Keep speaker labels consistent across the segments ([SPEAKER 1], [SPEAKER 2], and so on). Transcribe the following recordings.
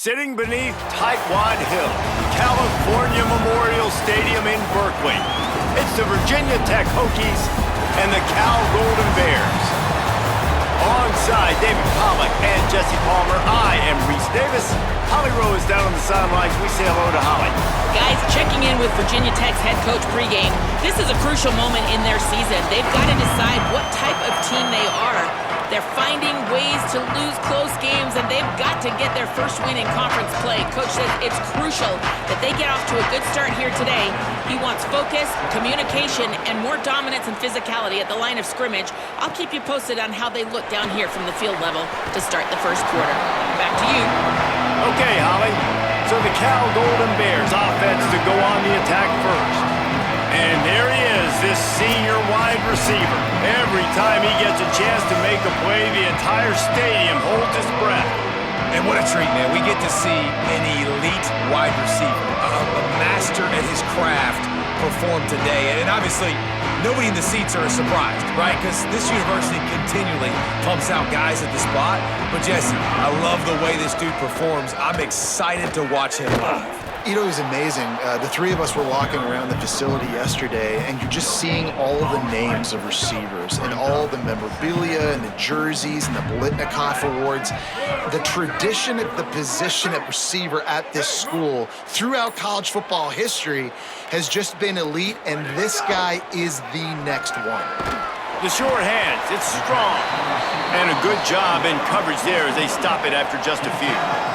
[SPEAKER 1] Sitting beneath Tightwad Hill, California Memorial Stadium in Berkeley, it's the Virginia Tech Hokies and the Cal Golden Bears. Alongside David Pollack and Jesse Palmer, I am Reese Davis. Holly Rowe is down on the sidelines. We say hello to Holly.
[SPEAKER 2] Guys, checking in with Virginia Tech's head coach pregame. This is a crucial moment in their season. They've got to decide what type of team they are. They're finding ways to lose close games, and they've got to get their first win in conference play. Coach says it's crucial that they get off to a good start here today. He wants focus, communication, and more dominance and physicality at the line of scrimmage. I'll keep you posted on how they look down here from the field level to start the first quarter. Back to you.
[SPEAKER 1] Okay, Holly. So the Cal Golden Bears offense to go on the attack first. And there he is, this senior wide receiver. Every time he gets a chance to make a play, the entire stadium holds its breath.
[SPEAKER 3] And what a treat, man. We get to see an elite wide receiver, a master at his craft perform today. And obviously, nobody in the seats are surprised, right? Because this university continually pumps out guys at the spot. But Jesse, I love the way this dude performs. I'm excited to watch him live.
[SPEAKER 4] You know, it was amazing. The three of us were walking around the facility yesterday, and you're just seeing all of the names of receivers and all the memorabilia and the jerseys and the Bolitnikoff Awards. The tradition of the position at receiver at this school throughout college football history has just been elite, and this guy is the next one.
[SPEAKER 1] The short hands, it's strong. And a good job in coverage there as they stop it after just a few.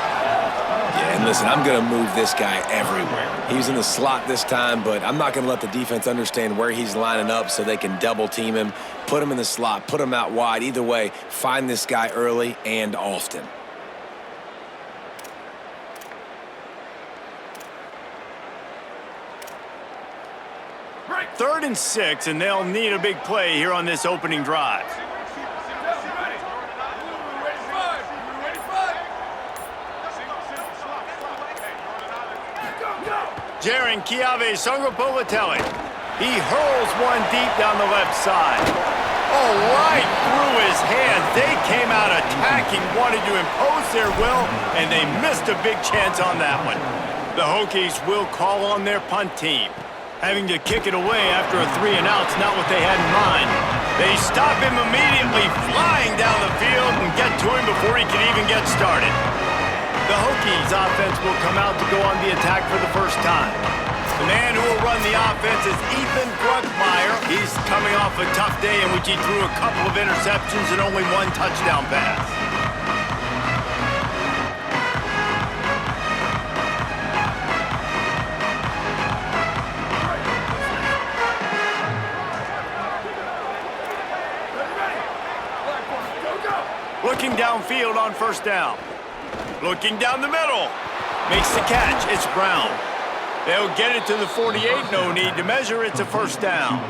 [SPEAKER 3] And listen, I'm going to move this guy everywhere. He's in the slot this time, but I'm not going to let the defense understand where he's lining up so they can double team him, put him in the slot, put him out wide. Either way, find this guy early and often.
[SPEAKER 1] Third and 6, and they'll need a big play here on this opening drive. Jaren Kiave Songopolitelli. He hurls one deep down the left side. Oh, right through his hands. They came out attacking, wanted to impose their will, and they missed a big chance on that one. The Hokies will call on their punt team. Having to kick it away after a 3-and-out's not what they had in mind. They stop him immediately, flying down the field, and get to him before he can even get started. The Hokies offense will come out to go on the attack for the first time. The man who will run the offense is Ethan Bruckmeyer. He's coming off a tough day in which he threw a couple of interceptions and only one touchdown pass. Looking downfield on first down. Looking down the middle. Makes the catch. It's Brown. They'll get it to the 48. No need to measure. It's a first down.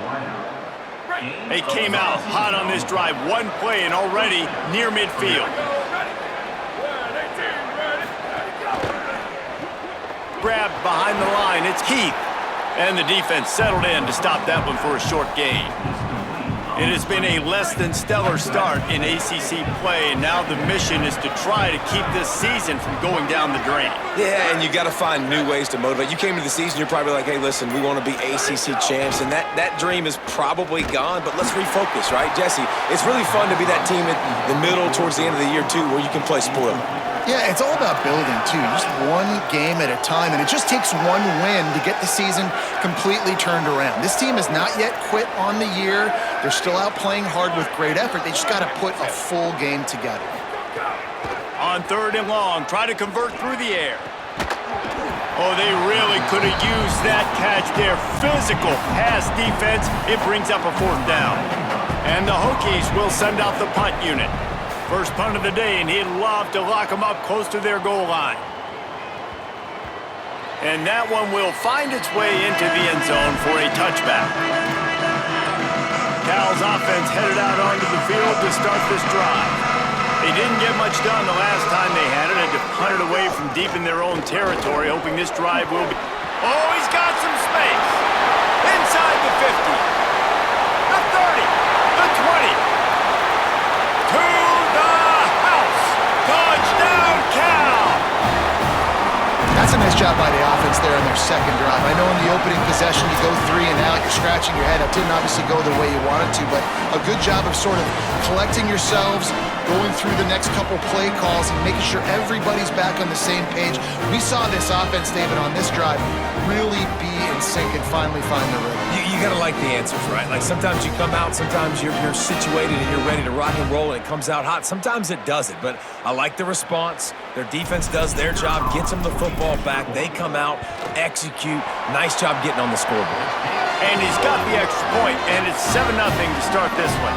[SPEAKER 1] They came out hot on this drive. One play and already near midfield. Grabbed behind the line. It's Keith. And the defense settled in to stop that one for a short gain. It has been a less than stellar start in ACC play, and now the mission is to try to keep this season from going down the drain.
[SPEAKER 3] Yeah, and you got to find new ways to motivate. You came into the season, you're probably like, hey, listen, we want to be ACC champs, and that dream is probably gone, but let's refocus, right? Jesse, it's really fun to be that team at the middle towards the end of the year, too, where you can play spoiler.
[SPEAKER 4] Yeah, it's all about building, too. Just one game at a time, and it just takes one win to get the season completely turned around. This team has not yet quit on the year. They're still out playing hard with great effort. They just got to put a full game together.
[SPEAKER 1] On third and long, try to convert through the air. Oh, they really could have used that catch there. Physical pass defense. It brings up a fourth down. And the Hokies will send out the punt unit. First punt of the day, and he'd love to lock them up close to their goal line. And that one will find its way into the end zone for a touchback. Cal's offense headed out onto the field to start this drive. They didn't get much done the last time they had it, and to punt it away from deep in their own territory, hoping this drive will be... Oh, he's got some space. Inside the 50. The 30. The 20. To the house. Touchdown, Cal.
[SPEAKER 4] job by the offense there on their second drive. I know in the opening possession you go 3 and out, you're scratching your head. It didn't obviously go the way you wanted to, but a good job of sort of collecting yourselves, going through the next couple play calls and making sure everybody's back on the same page. We saw this offense, David, on this drive really be in sync and finally find the rhythm.
[SPEAKER 3] You got to like the answers, right? Like sometimes you come out, sometimes you're situated and you're ready to rock and roll and it comes out hot. Sometimes it doesn't, but I like the response. Their defense does their job, gets them the football back. They come out, execute. Nice job getting on the scoreboard.
[SPEAKER 1] And he's got the extra point, and it's 7-0 to start this one.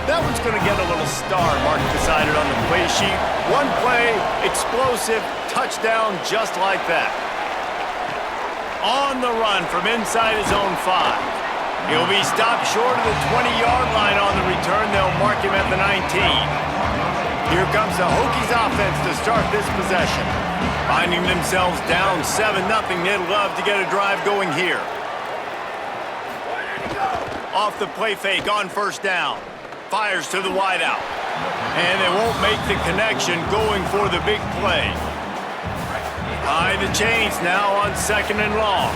[SPEAKER 1] That one's going to get a little star mark beside it on the play sheet. One play, explosive, touchdown just like that. On the run from inside his own 5. He'll be stopped short of the 20-yard line on the return. They'll mark him at the 19. Here comes the Hokies offense to start this possession. Finding themselves down 7-0, they'd love to get a drive going here. Off the play fake on first down. Fires to the wideout. And they won't make the connection going for the big play. High the chains now on 2nd and long.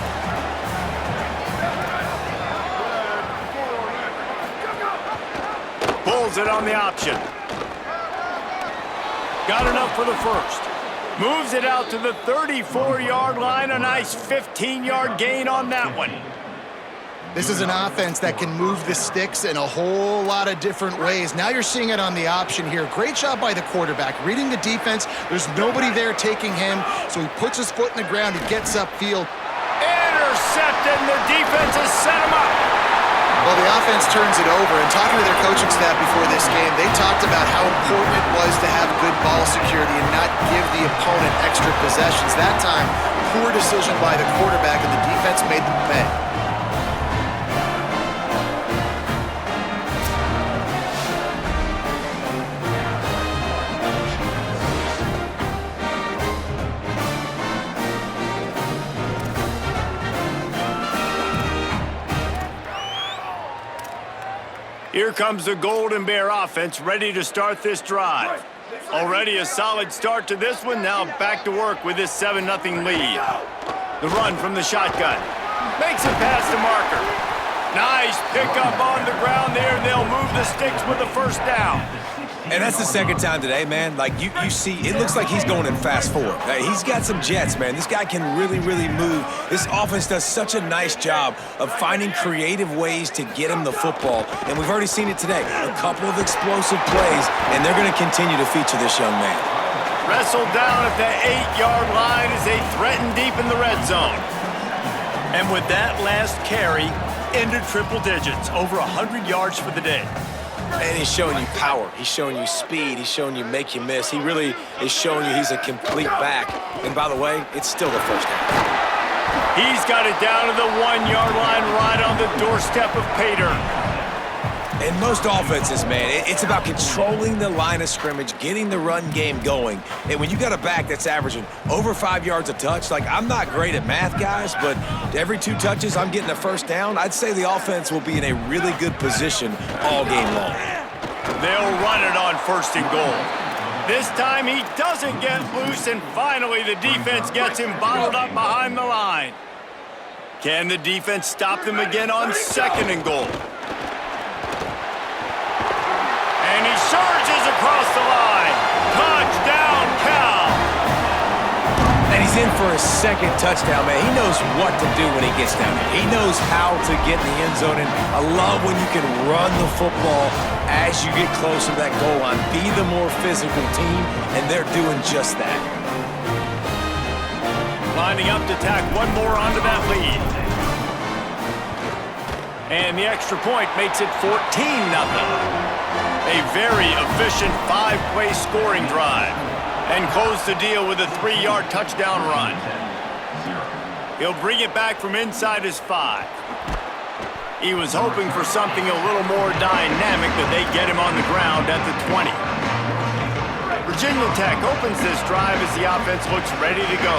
[SPEAKER 1] Pulls it on the option. Got enough for the first. Moves it out to the 34-yard line. A nice 15-yard gain on that one.
[SPEAKER 4] This is an offense that can move the sticks in a whole lot of different ways. Now you're seeing it on the option here. Great job by the quarterback. Reading the defense, there's nobody there taking him, so he puts his foot in the ground, he gets upfield.
[SPEAKER 1] Intercepted, and the defense has set him up.
[SPEAKER 4] Well, the offense turns it over, and talking to their coaching staff before this game, they talked about how important it was to have good ball security and not give the opponent extra possessions. That time, poor decision by the quarterback, and the defense made them pay.
[SPEAKER 1] Here comes the Golden Bear offense ready to start this drive. Already a solid start to this one. Now back to work with this 7-0 lead. The run from the shotgun. Makes it past the marker. Nice pickup on the ground there. They'll move the sticks with the first down.
[SPEAKER 3] And that's the second time today, man. Like, you see, it looks like he's going in fast forward. He's got some jets, man. This guy can really, really move. This offense does such a nice job of finding creative ways to get him the football. And we've already seen it today. A couple of explosive plays, and they're going to continue to feature this young man.
[SPEAKER 1] Wrestled down at the 8-yard line as they threaten deep in the red zone. And with that last carry, into triple digits, over 100 yards for the day.
[SPEAKER 3] And he's showing you power. He's showing you speed. He's showing you make you miss. He really is showing you he's a complete back. And by the way, it's still the first down.
[SPEAKER 1] He's got it down to the 1-yard line right on the doorstep of Pater.
[SPEAKER 3] In most offenses, man, it's about controlling the line of scrimmage, getting the run game going. And when you got a back that's averaging over 5 yards a touch, like, I'm not great at math, guys, but every 2 touches I'm getting a first down, I'd say the offense will be in a really good position all game long.
[SPEAKER 1] They'll run it on 1st and goal. This time he doesn't get loose, and finally the defense gets him bottled up behind the line. Can the defense stop them again on 2nd and goal? And he surges across the line. Touchdown, Cal.
[SPEAKER 3] And he's in for his 2nd touchdown, man. He knows what to do when he gets down there. He knows how to get in the end zone. And I love when you can run the football as you get closer to that goal line. Be the more physical team, and they're doing just that.
[SPEAKER 1] Lining up to tack one more onto that lead. And the extra point makes it 14-0. A very efficient 5-play scoring drive. And close the deal with a 3-yard touchdown run. He'll bring it back from inside his 5. He was hoping for something a little more dynamic, but they get him on the ground at the 20. Virginia Tech opens this drive as the offense looks ready to go.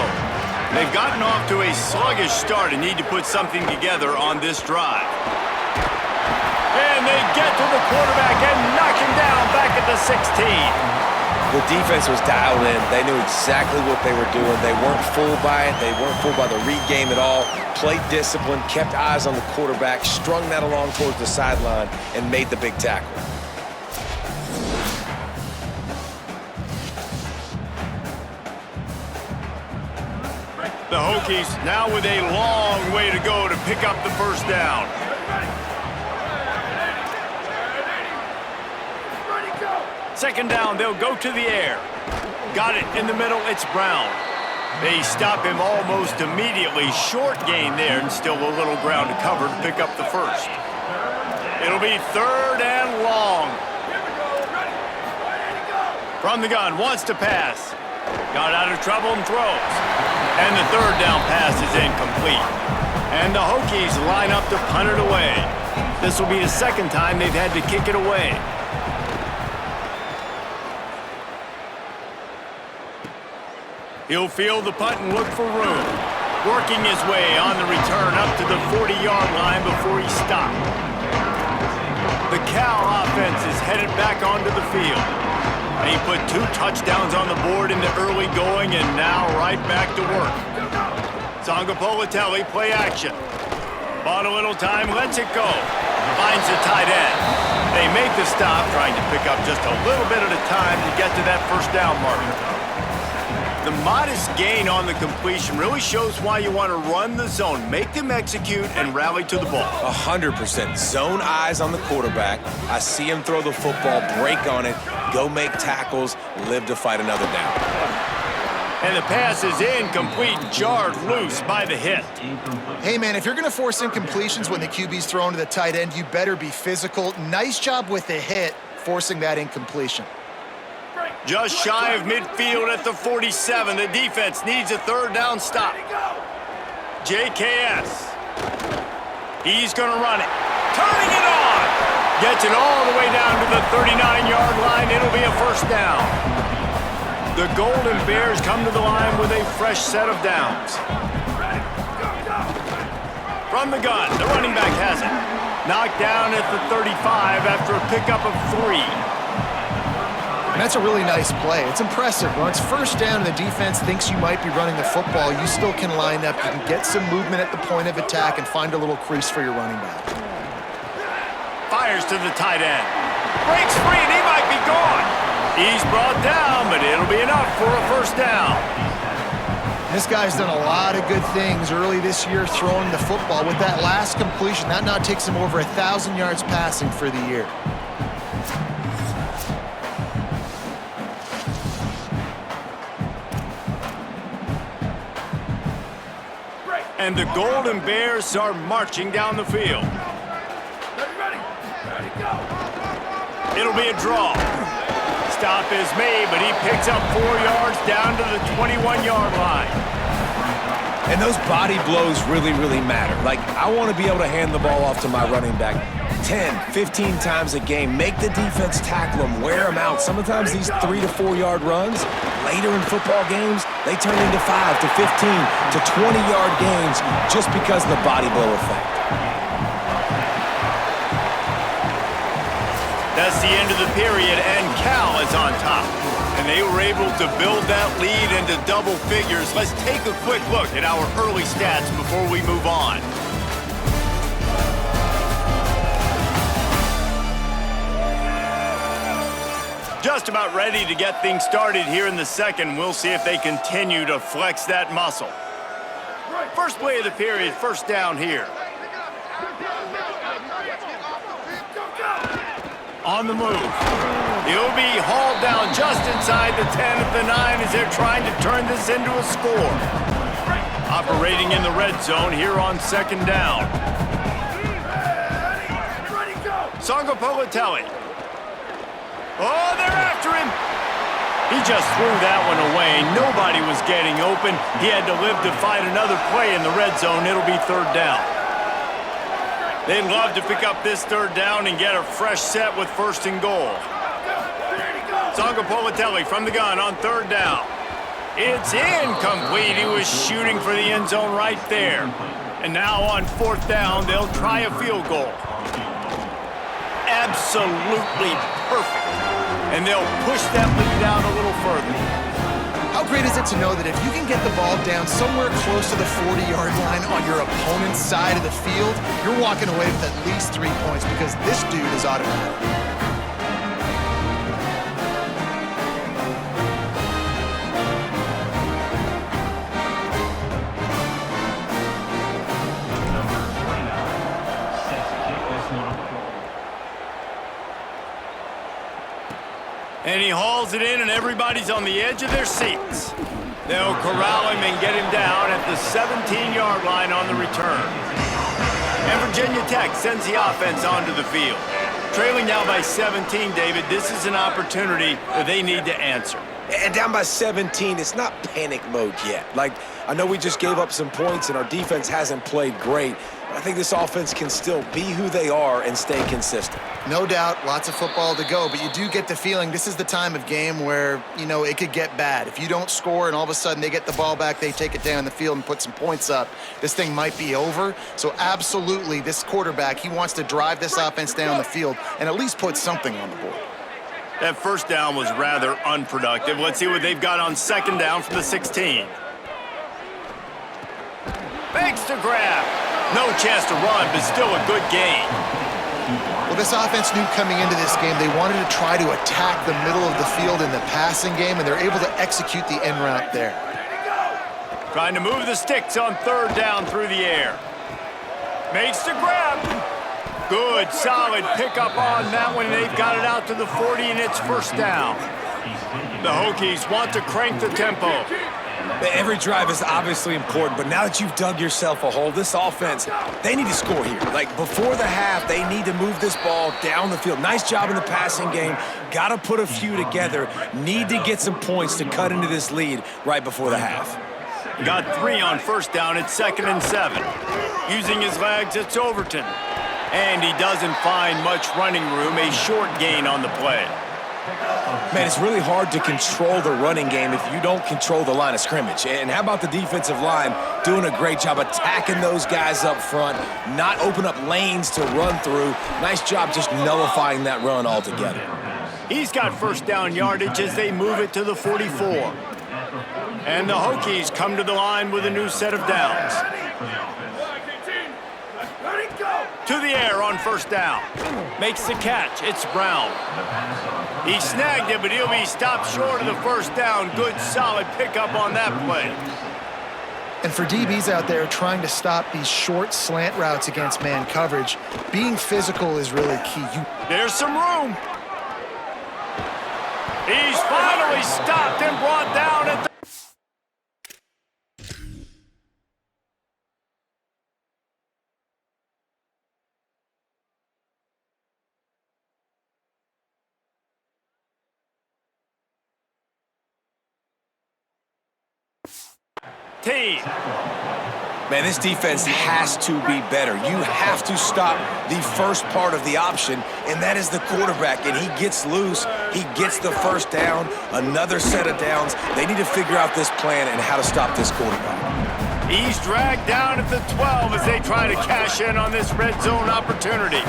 [SPEAKER 1] They've gotten off to a sluggish start and need to put something together on this drive. And they get to the quarterback and knock him down back at the 16.
[SPEAKER 3] The defense was dialed in. They knew exactly what they were doing. They weren't fooled by it. They weren't fooled by the read game at all. Played discipline, kept eyes on the quarterback, strung that along towards the sideline, and made the big tackle.
[SPEAKER 1] The Hokies now with a long way to go to pick up the first down. Second down, they'll go to the air. Got it in the middle, it's Brown. They stop him almost immediately. Short gain there, and still a little ground to cover to pick up the first. It'll be third and long. From the gun, wants to pass. Got out of trouble and throws. And the third down pass is incomplete. And the Hokies line up to punt it away. This will be the second time they've had to kick it away. He'll field the punt and look for room. Working his way on the return up to the 40-yard line before he stopped. The Cal offense is headed back onto the field. And he put 2 touchdowns on the board in the early going and now right back to work. Sangapolitelli play action. Bought a little time, lets it go. Finds the tight end. They make the stop, trying to pick up just a little bit at a time to get to that first down marker. The modest gain on the completion really shows why you want to run the zone, make them execute, and rally to the ball.
[SPEAKER 3] 100%. Zone eyes on the quarterback. I see him throw the football, break on it, go make tackles, live to fight another down.
[SPEAKER 1] And the pass is incomplete, jarred loose by the hit.
[SPEAKER 4] Hey, man, if you're going to force incompletions when the QB's thrown to the tight end, you better be physical. Nice job with the hit, forcing that incompletion.
[SPEAKER 1] Just shy of midfield at the 47. The defense needs a third down stop. JKS. He's going to run it. Turning it on. Gets it all the way down to the 39-yard line. It'll be a first down. The Golden Bears come to the line with a fresh set of downs. From the gun, the running back has it. Knocked down at the 35 after a pickup of 3.
[SPEAKER 4] And that's a really nice play. It's impressive. When it's first down and the defense thinks you might be running the football, you still can line up. You can get some movement at the point of attack and find a little crease for your running back.
[SPEAKER 1] Fires to the tight end. Breaks free and he might be gone. He's brought down, but it'll be enough for a first down.
[SPEAKER 4] This guy's done a lot of good things early this year throwing the football. With that last completion, that now takes him over 1,000 yards passing for the year.
[SPEAKER 1] And the Golden Bears are marching down the field. It'll be a draw. Stop is made, but he picks up 4 yards down to the 21-yard line.
[SPEAKER 3] And those body blows really, really matter. Like, I want to be able to hand the ball off to my running back 10, 15 times a game. Make the defense tackle them, wear them out. Sometimes these 3 to 4 yard runs, later in football games, they turn into 5 to 15 to 20-yard games just because of the body blow effect.
[SPEAKER 1] That's the end of the period, and Cal is on top. And they were able to build that lead into double figures. Let's take a quick look at our early stats before we move on. Just about ready to get things started here in the second. We'll see if they continue to flex that muscle. First play of the period, first down here. On the move. He'll be hauled down just inside the 10 at the 9 as they're trying to turn this into a score. Operating in the red zone here on second down. Sangapolitelli. Oh, they're after him. He just threw that one away. Nobody was getting open. He had to live to fight another play in the red zone. It'll be third down. They'd love to pick up this third down and get a fresh set with first and goal. Sangapolitelli from the gun on third down. It's incomplete. He was shooting for the end zone right there. And now on fourth down, they'll try a field goal. Absolutely perfect. and they'll push that lead down a little further.
[SPEAKER 4] How great is it to know that if you can get the ball down somewhere close to the 40-yard line on your opponent's side of the field, you're walking away with at least 3 points because this dude is automatic.
[SPEAKER 1] And he hauls it in, and everybody's on the edge of their seats. They'll corral him and get him down at the 17-yard line on the return. And Virginia Tech sends the offense onto the field. Trailing now by 17, David, this is an opportunity that they need to answer.
[SPEAKER 3] And down by 17, it's not panic mode yet. Like, I know we just gave up some points and our defense hasn't played great, but I think this offense can still be who they are and stay consistent.
[SPEAKER 4] No doubt, lots of football to go, but you do get the feeling this is the time of game where, you know, it could get bad. If you don't score and all of a sudden they get the ball back, they take it down the field and put some points up, this thing might be over. So absolutely, this quarterback, he wants to drive this offense down the field and at least put something on the board.
[SPEAKER 1] That first down was rather unproductive. Let's see what they've got on second down from the 16. Makes the grab. No chance to run, but still a good gain.
[SPEAKER 4] Well, this offense knew coming into this game they wanted to try to attack the middle of the field in the passing game, and they're able to execute the end route there.
[SPEAKER 1] Trying to move the sticks on third down through the air. Makes the grab. Good, solid pickup on that one. They've got it out to the 40, and it's first down. The Hokies want to crank the tempo.
[SPEAKER 3] Every drive is obviously important, but now that you've dug yourself a hole, this offense, they need to score here. Like, before the half, they need to move this ball down the field. Nice job in the passing game. Got to put a few together. Need to get some points to cut into this lead right before the half.
[SPEAKER 1] Got 3 on first down at 2nd and 7. Using his legs, it's Overton. And he doesn't find much running room, a short gain on the play.
[SPEAKER 3] Man, it's really hard to control the running game if you don't control the line of scrimmage. And how about the defensive line doing a great job attacking those guys up front, not open up lanes to run through. Nice job just nullifying that run altogether.
[SPEAKER 1] He's got first down yardage as they move it to the 44. And the Hokies come to the line with a new set of downs. To the air on first down. Makes the catch. It's Brown. He snagged it, but he'll be stopped short of the first down. Good, solid pickup on that play.
[SPEAKER 4] And for DBs out there trying to stop these short slant routes against man coverage, being physical is really key.
[SPEAKER 1] There's some room. He's finally stopped and brought down at the... team.
[SPEAKER 3] Man, this defense has to be better. You have to stop the first part of the option, and that is the quarterback. And he gets loose. He gets the first down, another set of downs. They need to figure out this plan and how to stop this quarterback.
[SPEAKER 1] He's dragged down at the 12 as they try to cash in on this red zone opportunity.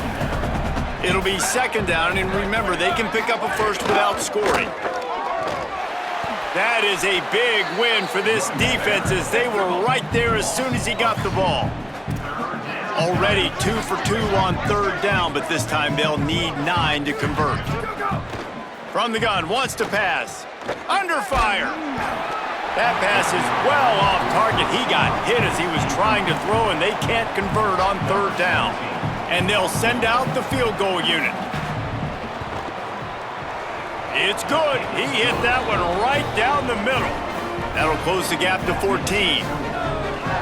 [SPEAKER 1] It'll be second down, and remember, they can pick up a first without scoring. That is a big win for this defense as they were right there as soon as he got the ball. Already 2 for 2 on third down, but this time they'll need 9 to convert. From the gun, wants to pass. Under fire. That pass is well off target. He got hit as he was trying to throw, and they can't convert on third down. And they'll send out the field goal unit. It's good. He hit that one right down the middle. That'll close the gap to 14.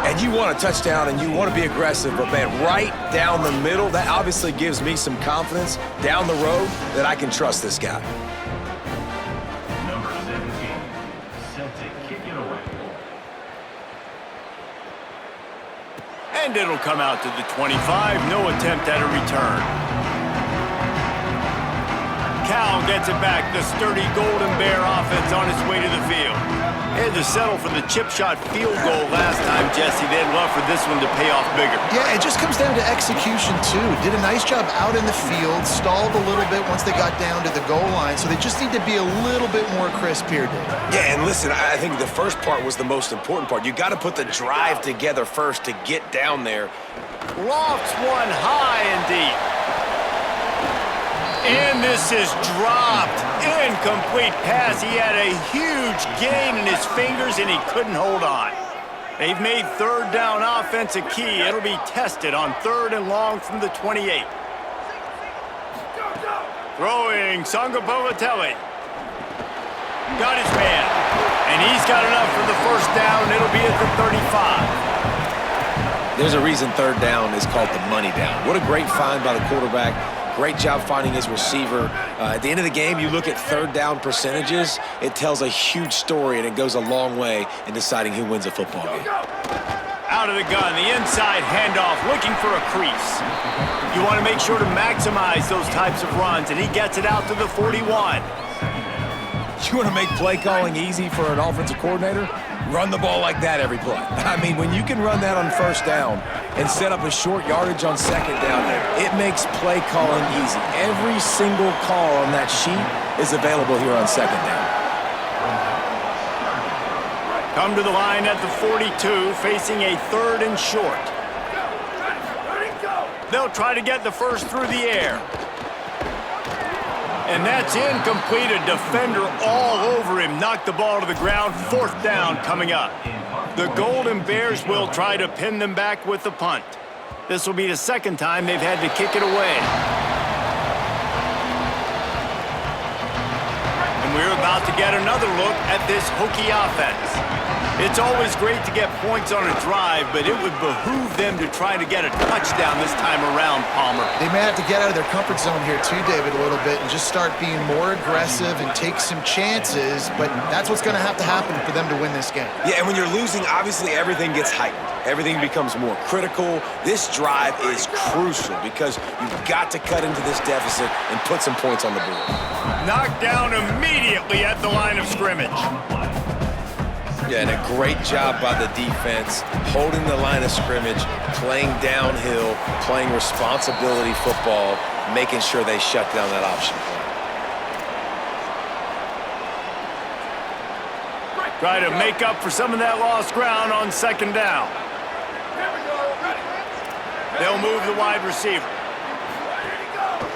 [SPEAKER 3] And you want a touchdown and you want to be aggressive, but man, right down the middle, that obviously gives me some confidence down the road that I can trust this guy.
[SPEAKER 5] Number 17, set to kick it away.
[SPEAKER 1] And it'll come out to the 25. No attempt at a return. Cal gets it back. The sturdy Golden Bear offense on its way to the field. They had to settle for the chip shot field goal last time, Jesse. They'd love for this one to pay off bigger.
[SPEAKER 4] Yeah, it just comes down to execution, too. Did a nice job out in the field, stalled a little bit once they got down to the goal line, so they just need to be a little bit more crisp here, Dave.
[SPEAKER 3] Yeah, and listen, I think the first part was the most important part. You got to put the drive together first to get down there.
[SPEAKER 1] Lofts one high and deep. And this is dropped. Incomplete pass. He had a huge gain in his fingers, and he couldn't hold on. They've made third down offense a key. It'll be tested on 3rd and long from the 28. Throwing, Sangapolatelli. Got his man. And he's got enough for the first down. It'll be at the 35.
[SPEAKER 3] There's a reason 3rd down is called the money down. What a great find by the quarterback. Great job finding his receiver. At the end of the game, you look at 3rd down percentages. It tells a huge story, and it goes a long way in deciding who wins a football game.
[SPEAKER 1] Out of the gun, the inside handoff, looking for a crease. You want to make sure to maximize those types of runs, and he gets it out to the 41.
[SPEAKER 3] You want to make play calling easy for an offensive coordinator? Run the ball like that every play. I mean, when you can run that on 1st down and set up a short yardage on 2nd down, it makes play calling easy. Every single call on that sheet is available here on 2nd down.
[SPEAKER 1] Come to the line at the 42, facing a 3rd and short. They'll try to get the first through the air. And that's incomplete. A defender all over him. Knocked the ball to the ground. 4th down coming up. The Golden Bears will try to pin them back with the punt. This will be the 2nd time they've had to kick it away. And we're about to get another look at this Hokie offense. It's always great to get points on a drive, but it would behoove them to try to get a touchdown this time around, Palmer.
[SPEAKER 4] They may have to get out of their comfort zone here too, David, a little bit and just start being more aggressive and take some chances, but that's what's going to happen for them to win this game.
[SPEAKER 3] Yeah, and when you're losing, obviously everything gets heightened. Everything becomes more critical. This drive is crucial because you've got to cut into this deficit and put some points on the board.
[SPEAKER 1] Knocked down immediately at the line of scrimmage.
[SPEAKER 3] Yeah, and a great job by the defense, holding the line of scrimmage, playing downhill, playing responsibility football, making sure they shut down that option play.
[SPEAKER 1] Try to make up for some of that lost ground on 2nd down. They'll move the wide receiver.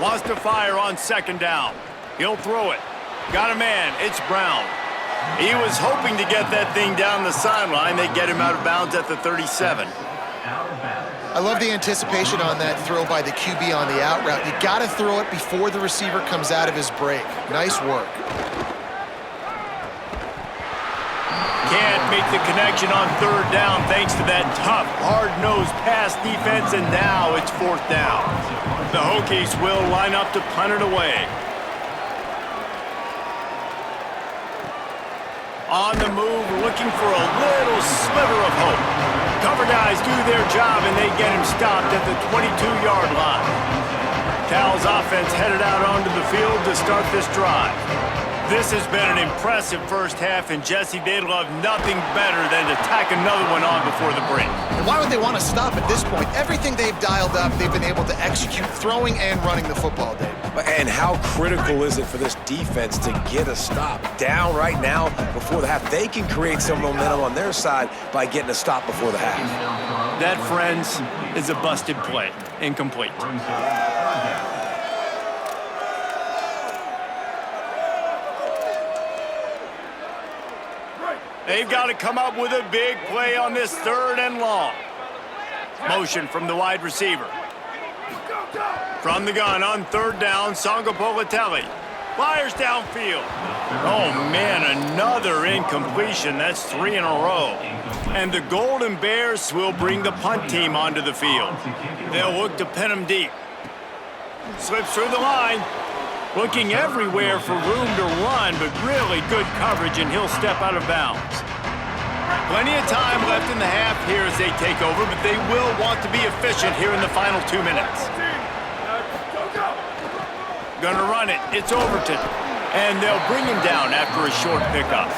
[SPEAKER 1] Wants to fire on 2nd down. He'll throw it. Got a man. It's Brown. He was hoping to get that thing down the sideline. They get him out of bounds at the 37.
[SPEAKER 4] I love the anticipation on that throw by the QB on the out route. You got to throw it before the receiver comes out of his break. Nice work.
[SPEAKER 1] Can't make the connection on 3rd down thanks to that tough, hard-nosed pass defense, and now it's 4th down. The Hokies will line up to punt it away. On the move, looking for a little sliver of hope. Cover guys do their job, and they get him stopped at the 22-yard line. Cal's offense headed out onto the field to start this drive. This has been an impressive first half, and Jesse, they'd love nothing better than to tack another one on before the break.
[SPEAKER 4] And why would they want to stop at this point? Everything they've dialed up, they've been able to execute, throwing and running the football, Dave.
[SPEAKER 3] And how critical is it for this defense to get a stop down right now before the half? They can create some momentum on their side by getting a stop before the half.
[SPEAKER 1] That, friends, is a busted play. Incomplete. They've got to come up with a big play on this 3rd and long. Motion from the wide receiver. From the gun on 3rd down, Sangapolatelli. Fires downfield. Oh, man, another incompletion. That's 3 in a row. And the Golden Bears will bring the punt team onto the field. They'll look to pin him deep. Slips through the line. Looking everywhere for room to run, but really good coverage, and he'll step out of bounds. Plenty of time left in the half here as they take over, but they will want to be efficient here in the final 2 minutes. Gonna run it. It's Overton. And they'll bring him down after a short pickup.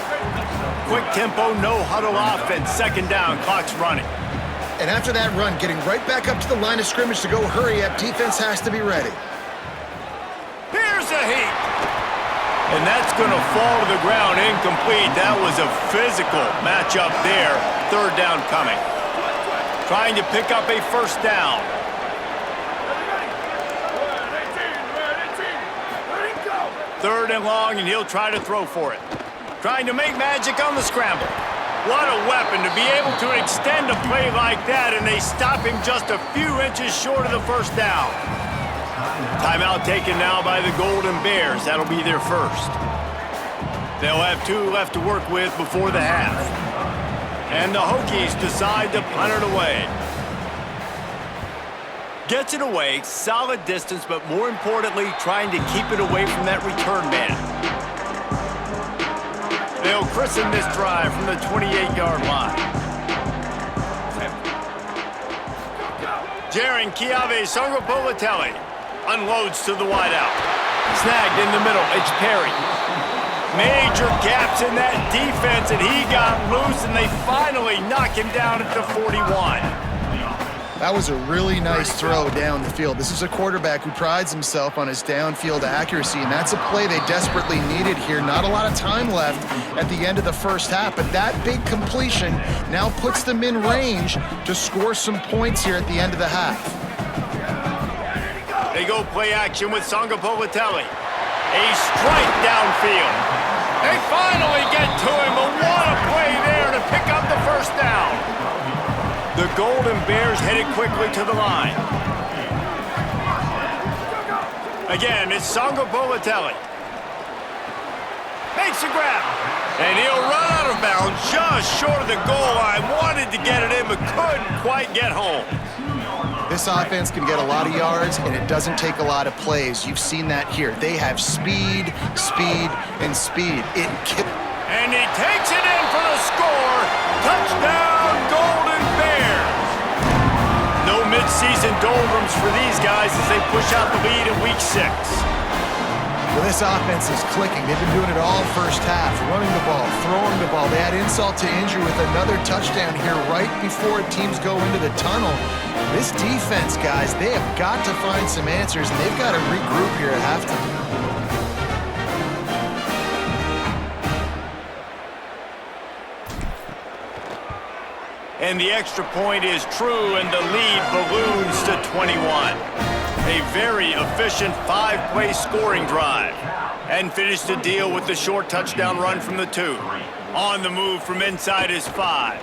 [SPEAKER 1] Quick tempo, no huddle offense. Second down, clock's running.
[SPEAKER 4] And after that run, getting right back up to the line of scrimmage to go hurry up, defense has to be ready.
[SPEAKER 1] Here's a heat. And that's going to fall to the ground incomplete. That was a physical matchup there. Third down coming. Trying to pick up a first down. Third and long, and he'll try to throw for it. Trying to make magic on the scramble. What a weapon to be able to extend a play like that, and they stop him just a few inches short of the first down. Timeout taken now by the Golden Bears. That'll be their first. They'll have 2 left to work with before the half. And the Hokies decide to punt it away. Gets it away, solid distance, but more importantly, trying to keep it away from that return man. They'll christen this drive from the 28-yard line. Jaron Kiave Songopolitelli unloads to the wideout. Snagged in the middle, it's Perry. Major gaps in that defense, and he got loose, and they finally knock him down at the 41.
[SPEAKER 4] That was a really nice throw down the field. This is a quarterback who prides himself on his downfield accuracy, and that's a play they desperately needed here. Not a lot of time left at the end of the first half, but that big completion now puts them in range to score some points here at the end of the half.
[SPEAKER 1] They go play action with Songopolitelli. A strike downfield. They finally get to him, but what a play there to pick up the first down. The Golden Bears headed quickly to the line. Again, it's Songopolitelli. Makes a grab. And he'll run out of bounds just short of the goal line. Wanted to get it in, but couldn't quite get home.
[SPEAKER 4] This offense can get a lot of yards, and it doesn't take a lot of plays. You've seen that here. They have speed, speed, and speed.
[SPEAKER 1] And he takes it in for the score. Touchdown, Golden Bears. No midseason doldrums for these guys as they push out the lead in Week 6.
[SPEAKER 4] Well, this offense is clicking. They've been doing it all first half, running the ball, throwing the ball. They add insult to injury with another touchdown here right before teams go into the tunnel. This defense, guys, they have got to find some answers, and they've got to regroup here at halftime.
[SPEAKER 1] And the extra point is true, and the lead balloons to 21. A very efficient 5-play scoring drive. And finished the deal with the short touchdown run from the 2. On the move from inside his 5.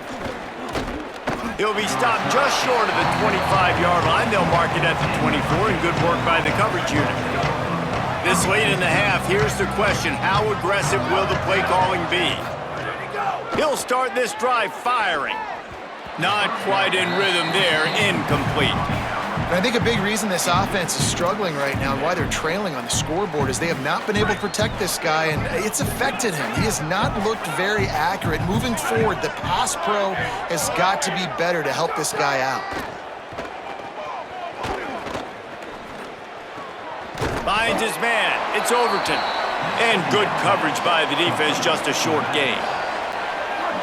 [SPEAKER 1] He'll be stopped just short of the 25-yard line. They'll mark it at the 24, and good work by the coverage unit. This late in the half, here's the question. How aggressive will the play calling be? He'll start this drive firing. Not quite in rhythm there, incomplete.
[SPEAKER 4] And I think a big reason this offense is struggling right now and why they're trailing on the scoreboard is they have not been able to protect this guy, and it's affected him. He has not looked very accurate. Moving forward, the pass pro has got to be better to help this guy out.
[SPEAKER 1] Finds his man. It's Overton. And good coverage by the defense, just a short gain.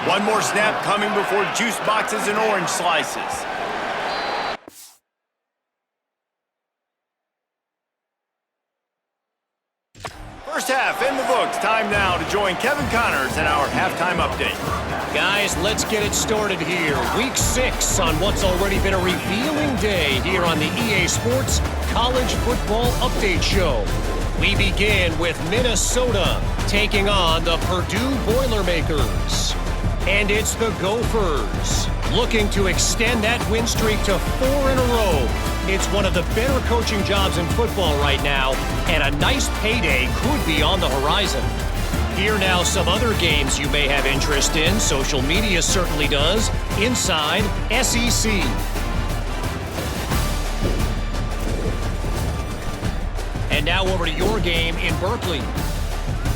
[SPEAKER 1] One more snap coming before juice boxes and orange slices. First half in the books. Time now to join Kevin Connors in our halftime update.
[SPEAKER 6] Guys, let's get it started here. Week 6 on what's already been a revealing day here on the EA Sports College Football Update Show. We begin with Minnesota taking on the Purdue Boilermakers. And it's the Gophers looking to extend that win streak to 4 in a row. It's one of the better coaching jobs in football right now, and a nice payday could be on the horizon. Here now some other games you may have interest in. Social media certainly does. Inside SEC. And now over to your game in Berkeley.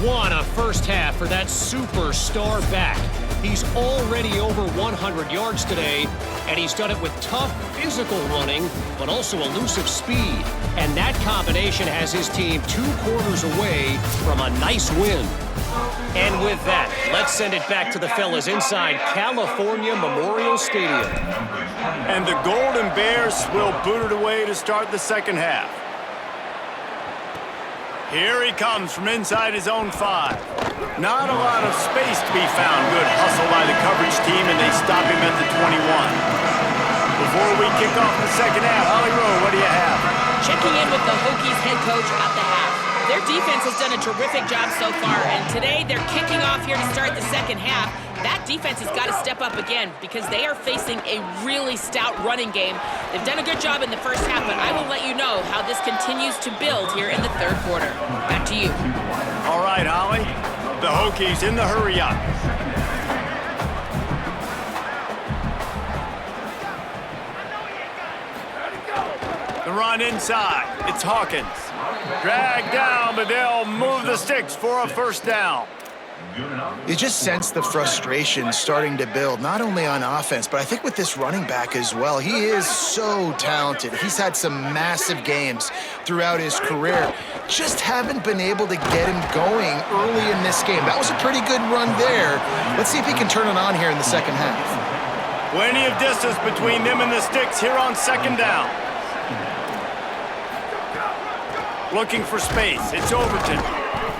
[SPEAKER 6] What a first half for that superstar back. He's already over 100 yards today, and he's done it with tough physical running, but also elusive speed. And that combination has his team 2 quarters away from a nice win. And with that, let's send it back to the fellas inside California Memorial Stadium.
[SPEAKER 1] And the Golden Bears will boot it away to start the second half. Here he comes from inside his own 5. Not a lot of space to be found. Good hustle by the coverage team, and they stop him at the 21. Before we kick off the second half, Holly Rowe, what do you have?
[SPEAKER 2] Checking in with the Hokies head coach at the half. Their defense has done a terrific job so far, and today they're kicking off here to start the second half. That defense has got to step up again because they are facing a really stout running game. They've done a good job in the first half, but I will let you know how this continues to build here in the third quarter. Back to you.
[SPEAKER 1] All right, Holly. The Hokies in the hurry up. The run inside. It's Hawkins. Dragged down, but they'll move the sticks for a first down.
[SPEAKER 4] You just sense the frustration starting to build, not only on offense, but I think with this running back as well. He is so talented. He's had some massive games throughout his career. Just haven't been able to get him going early in this game. That was a pretty good run there. Let's see if he can turn it on here in the second half.
[SPEAKER 1] Plenty of distance between them and the sticks here on second down. Looking for space. It's Overton.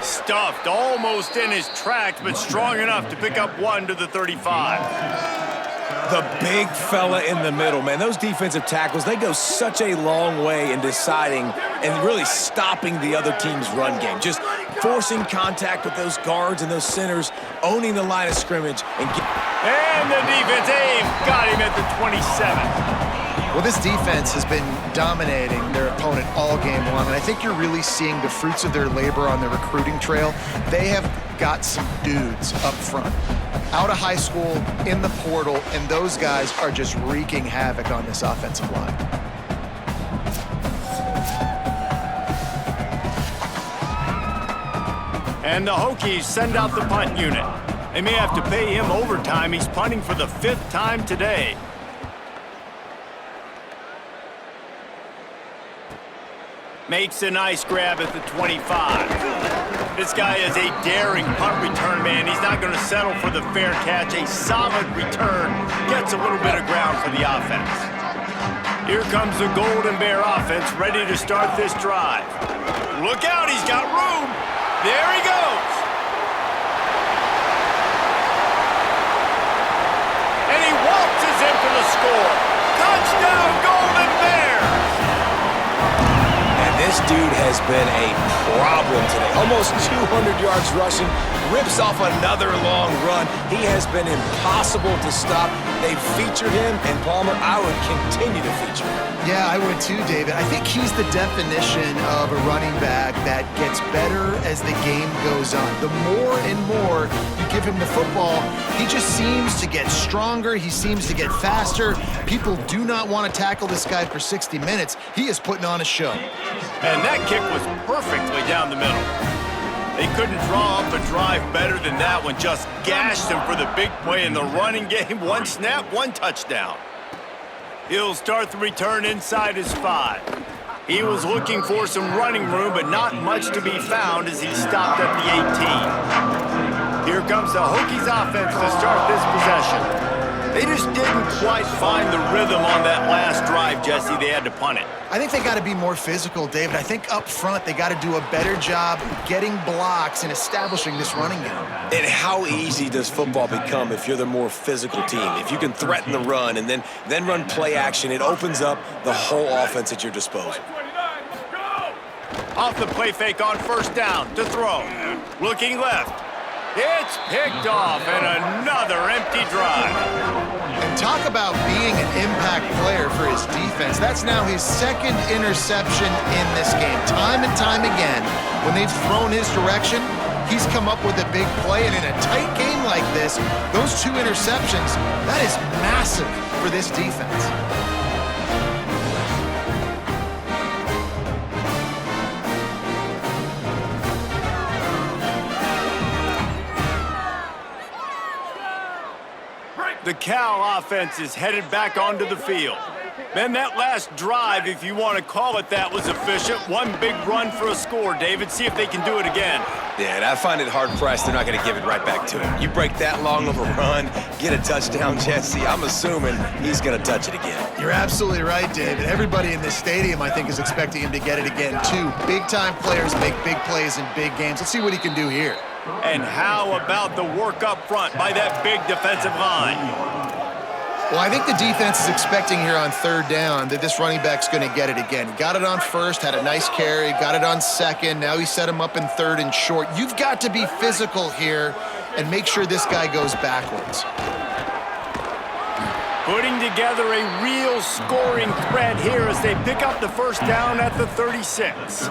[SPEAKER 1] Stuffed almost in his tracks, but strong enough to pick up 1 to the 35.
[SPEAKER 3] The big fella in the middle, man. Those defensive tackles, they go such a long way in deciding and really stopping the other team's run game. Just forcing contact with those guards and those centers, owning the line of scrimmage.
[SPEAKER 1] And the defense got him at the 27.
[SPEAKER 4] Well, this defense has been dominating their opponent all game long, and I think you're really seeing the fruits of their labor on the recruiting trail. They have got some dudes up front, out of high school, in the portal, and those guys are just wreaking havoc on this offensive line.
[SPEAKER 1] And the Hokies send out the punt unit. They may have to pay him overtime. He's punting for the 5th time today. Makes a nice grab at the 25. This guy is a daring punt return man. He's not going to settle for the fair catch. A solid return gets a little bit of ground for the offense. Here comes the Golden Bear offense ready to start this drive. Look out, he's got room. There he goes. And he waltzes in for the score. Touchdown, Golden Bears.
[SPEAKER 3] This dude has been a problem today. Almost 200 yards rushing, rips off another long run. He has been impossible to stop. They've featured him, and Palmer, I would continue to feature him.
[SPEAKER 4] Yeah, I would too, David. I think he's the definition of a running back that gets better as the game goes on. The more and more you give him the football, he just seems to get stronger. He seems to get faster. People do not want to tackle this guy for 60 minutes. He is putting on a show.
[SPEAKER 1] And that kick was perfectly down the middle. They couldn't draw up a drive better than that one. Just gashed him for the big play in the running game. 1 snap, 1 touchdown. He'll start the return inside his 5. He was looking for some running room, but not much to be found as he stopped at the 18. Here comes the Hokies offense to start this possession. They just didn't quite find the rhythm on that last drive, Jesse. They had to punt it.
[SPEAKER 4] I think they got to be more physical, David. I think up front they got to do a better job getting blocks and establishing this running game.
[SPEAKER 3] And how easy does football become if you're the more physical team? If you can threaten the run and then run play action, it opens up the whole offense at your disposal.
[SPEAKER 1] Off the play fake on first down to throw. Looking left. It's picked off, and another empty drive.
[SPEAKER 4] And talk about being an impact player for his defense. That's now his 2nd interception in this game. Time and time again, when they've thrown his direction, he's come up with a big play. And in a tight game like this, those 2 interceptions, that is massive for this defense.
[SPEAKER 1] Cal offense is headed back onto the field. Man, that last drive, if you want to call it that, was efficient. One big run for a score, David. See if they can do it again.
[SPEAKER 3] Yeah, and I find it hard-pressed they're not going to give it right back to him. You break that long of a run, get a touchdown, Jesse, I'm assuming he's going to touch it again.
[SPEAKER 4] You're absolutely right, David. Everybody in this stadium, I think, is expecting him to get it again, too. Big-time players make big plays in big games. Let's see what he can do here.
[SPEAKER 1] And how about the work up front by that big defensive line?
[SPEAKER 4] Well, I think the defense is expecting here on third down that this running back's going to get it again. He got it on first, had a nice carry, got it on second. Now he set him up in third and short. You've got to be physical here and make sure this guy goes backwards.
[SPEAKER 1] Putting together a real scoring threat here as they pick up the first down at the 36.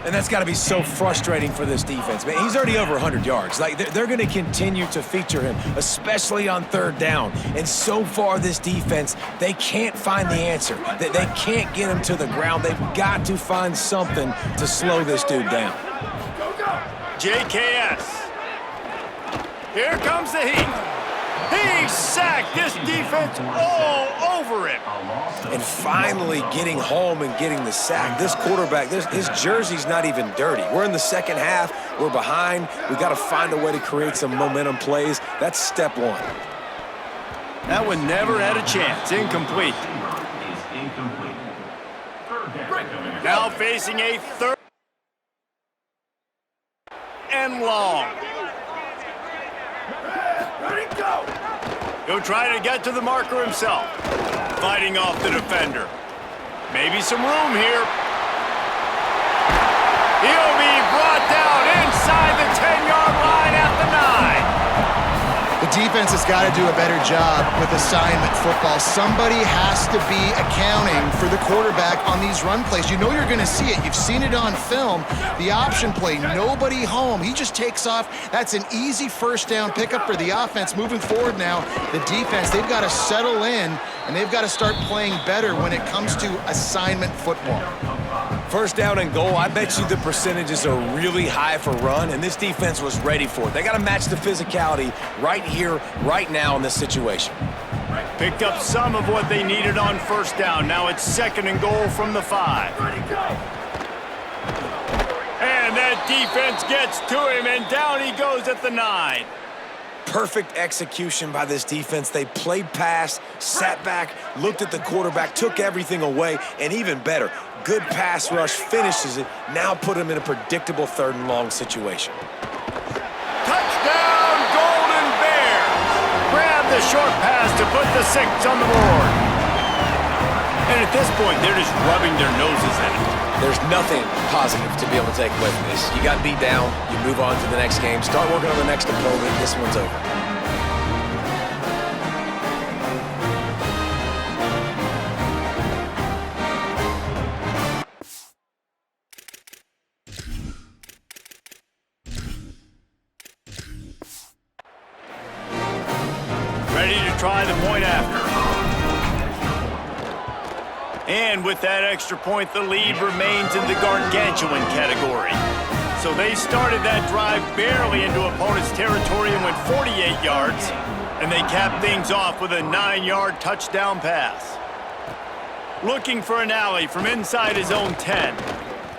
[SPEAKER 3] And that's got to be so frustrating for this defense, man. He's already over 100 yards. Like, they're going to continue to feature him, especially on third down. And so far, this defense, they can't find the answer. They can't get him to the ground. They've got to find something to slow this dude down.
[SPEAKER 1] JKS. Here comes the heat. He sacked this defense all over him.
[SPEAKER 3] And finally getting home and getting the sack. This quarterback, his jersey's not even dirty. We're in the second half. We're behind. We've got to find a way to create some momentum plays. That's step one.
[SPEAKER 1] That one never had a chance. Incomplete. Now facing a third and long. He'll try to get to the marker himself. Fighting off the defender. Maybe some room here. He'll be brought down inside the 10-yard line at the 9.
[SPEAKER 4] The defense has got to do a better job with assignment football. Somebody has to be accounting for the quarterback on these run plays. You know you're going to see it. You've seen it on film. The option play, nobody home. He just takes off. That's an easy first down pickup for the offense. Moving forward now, the defense, they've got to settle in, and they've got to start playing better when it comes to assignment football.
[SPEAKER 3] First down and goal, I bet you the percentages are really high for run, and this defense was ready for it. They got to match the physicality right here, right now in this situation.
[SPEAKER 1] Picked up some of what they needed on first down. Now it's second and goal from the 5. And that defense gets to him, and down he goes at the 9.
[SPEAKER 3] Perfect execution by this defense. They played pass, sat back, looked at the quarterback, took everything away, and even better, good pass rush, finishes it, now put him in a predictable third and long situation.
[SPEAKER 1] Touchdown, Golden Bears! Grab the short pass to put the 6 on the board. And at this point, they're just rubbing their noses at it.
[SPEAKER 3] There's nothing positive to be able to take away from this. You got beat down, you move on to the next game, start working on the next opponent, this one's over.
[SPEAKER 1] Ready to try the point after. And with that extra point, the lead remains in the gargantuan category. So they started that drive barely into opponent's territory and went 48 yards, and they capped things off with a 9-yard touchdown pass. Looking for an alley from inside his own 10.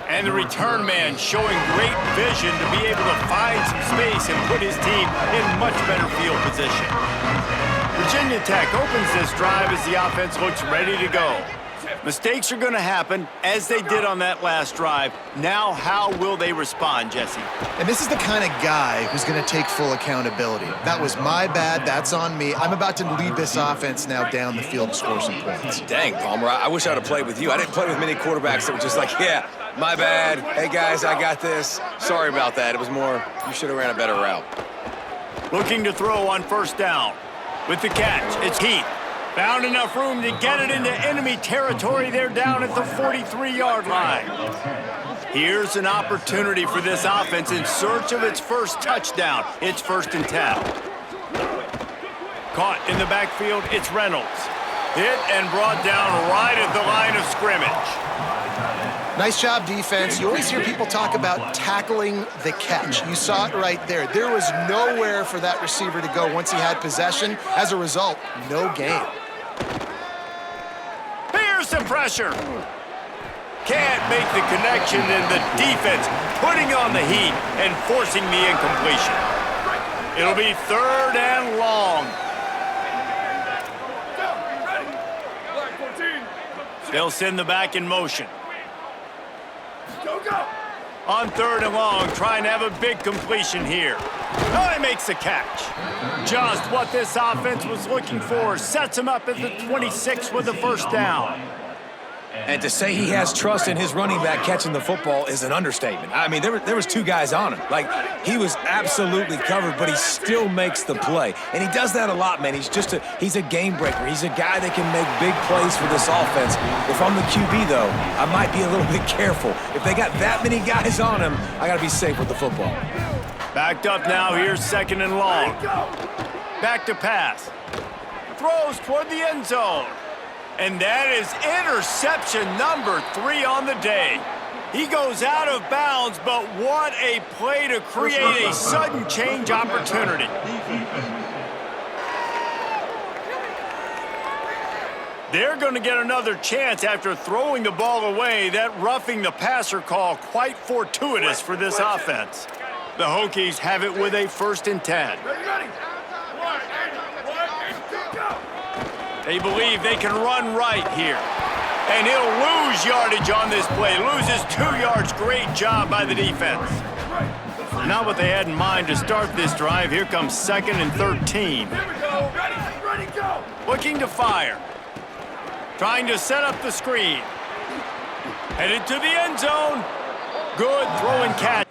[SPEAKER 1] And the return man showing great vision to be able to find some space and put his team in much better field position. Virginia Tech opens this drive as the offense looks ready to go. Mistakes are going to happen, as they did on that last drive. Now, how will they respond, Jesse?
[SPEAKER 4] And this is the kind of guy who's going to take full accountability. That was my bad. That's on me. I'm about to lead this offense now down the field to score some points.
[SPEAKER 3] Dang, Palmer, I wish I would have played with you. I didn't play with many quarterbacks that were just like, yeah, my bad. Hey, guys, I got this. Sorry about that. It was more, you should have ran a better route.
[SPEAKER 1] Looking to throw on first down. With the catch, it's Heath. Found enough room to get it into enemy territory. They're down at the 43-yard line. Here's an opportunity for this offense in search of its first touchdown. It's 1st and 10. Caught in the backfield, it's Reynolds. Hit and brought down right at the line of scrimmage.
[SPEAKER 4] Nice job, defense. You always hear people talk about tackling the catch. You saw it right there. There was nowhere for that receiver to go once he had possession. As a result, no gain.
[SPEAKER 1] Here's the pressure. Can't make the connection, and the defense putting on the heat and forcing the incompletion. It'll be 3rd and long. They'll send the back in motion. On 3rd and long, trying to have a big completion here. Oh, he makes the catch. Just what this offense was looking for. Sets him up at the 26 with the first down.
[SPEAKER 3] And to say he has trust in his running back catching the football is an understatement. I mean, there was 2 guys on him. Like, he was absolutely covered, but he still makes the play. And he does that a lot, man. He's a game breaker. He's a guy that can make big plays for this offense. If I'm the QB, though, I might be a little bit careful. If they got that many guys on him, I got to be safe with the football.
[SPEAKER 1] Backed up now. Here's 2nd and long. Back to pass. Throws toward the end zone. And that is interception number 3 on the day. He goes out of bounds, but what a play to create a sudden change opportunity. They're going to get another chance after throwing the ball away. That roughing the passer call quite fortuitous for this offense. The Hokies have it with a 1st and 10. They believe they can run right here. And he'll lose yardage on this play. Loses 2 yards. Great job by the defense. Not what they had in mind to start this drive. Here comes 2nd and 13.
[SPEAKER 7] Ready, go!
[SPEAKER 1] Looking to fire. Trying to set up the screen. Headed to the end zone. Good throw and catch.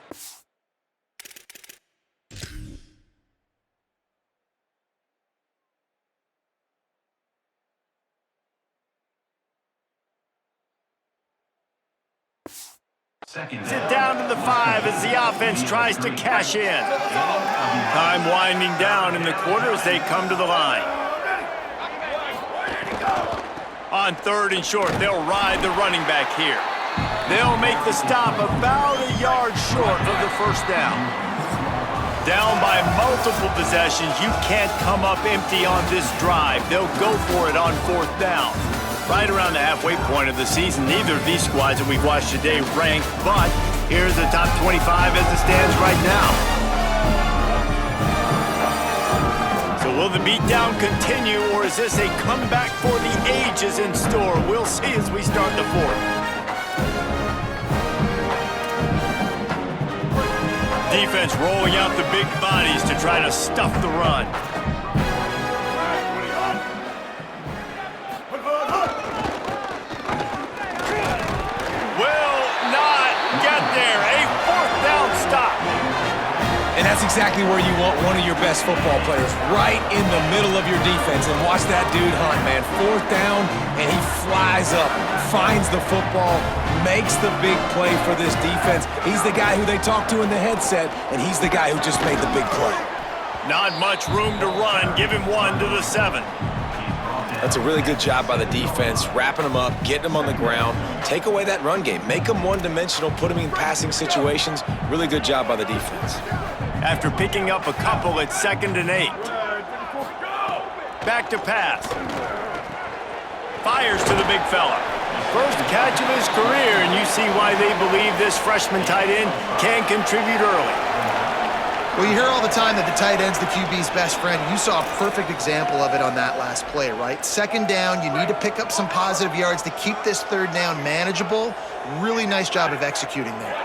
[SPEAKER 1] Sit down to the 5 as the offense tries to cash in. Time winding down in the quarter as they come to the line. On 3rd and short, they'll ride the running back here. They'll make the stop about a yard short of the first down. Down by multiple possessions, you can't come up empty on this drive. They'll go for it on 4th down. Right around the halfway point of the season, neither of these squads that we've watched today ranked, but here's the top 25 as it stands right now. So will the beatdown continue, or is this a comeback for the ages in store? We'll see as we start the 4th. Defense rolling out the big bodies to try to stuff the run.
[SPEAKER 3] And that's exactly where you want one of your best football players, right in the middle of your defense. And watch that dude hunt, man. 4th down, and he flies up, finds the football, makes the big play for this defense. He's the guy who they talk to in the headset, and he's the guy who just made the big play.
[SPEAKER 1] Not much room to run. Give him 1 to the 7.
[SPEAKER 3] That's a really good job by the defense, wrapping them up, getting them on the ground. Take away that run game. Make them one-dimensional, put them in passing situations. Really good job by the defense.
[SPEAKER 1] After picking up a couple at 2nd and 8. Back to pass. Fires to the big fella. First catch of his career, and you see why they believe this freshman tight end can contribute early.
[SPEAKER 4] Well, you hear all the time that the tight end's the QB's best friend. You saw a perfect example of it on that last play, right? 2nd down, you need to pick up some positive yards to keep this 3rd down manageable. Really nice job of executing there.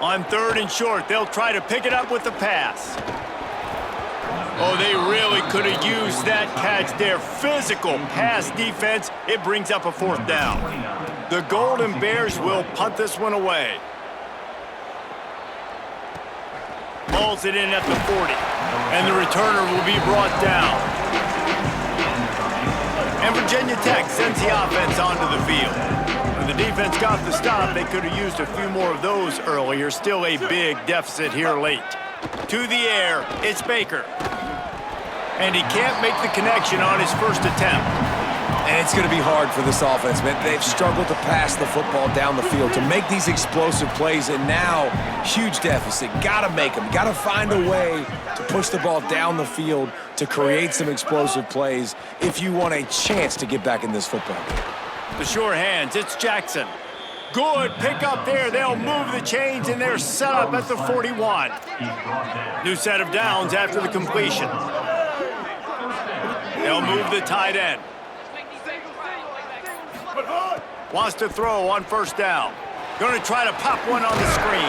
[SPEAKER 1] On 3rd and short, they'll try to pick it up with the pass. Oh, they really could have used that catch there. Physical pass defense. It brings up a 4th down. The Golden Bears will punt this one away. Mauls it in at the 40, and the returner will be brought down. And Virginia Tech sends the offense onto the field. When the defense got the stop, they could have used a few more of those earlier. Still a big deficit here late. To the air, it's Baker. And he can't make the connection on his first attempt.
[SPEAKER 3] And it's going to be hard for this offense, man. They've struggled to pass the football down the field, to make these explosive plays, and now huge deficit. Got to make them. Got to find a way to push the ball down the field to create some explosive plays if you want a chance to get back in this football game.
[SPEAKER 1] The sure hands, it's Jackson. Good pick up there. They'll move the chains, and they're set up at the 41. New set of downs after the completion. They'll move the tight end. Wants to throw on first down. Going to try to pop one on the screen.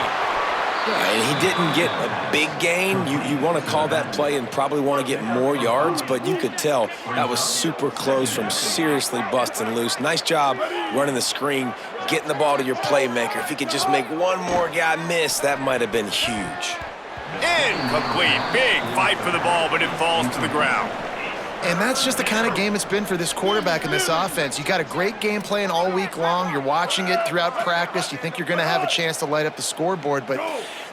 [SPEAKER 3] Yeah, and he didn't get a big gain. You want to call that play and probably want to get more yards, but you could tell that was super close from seriously busting loose. Nice job running the screen, getting the ball to your playmaker. If he could just make one more guy miss, that might have been huge.
[SPEAKER 1] Incomplete. Big fight for the ball, but it falls to the ground.
[SPEAKER 4] And that's just the kind of game it's been for this quarterback in this offense. You got a great game plan all week long. You're watching it throughout practice. You think you're going to have a chance to light up the scoreboard, but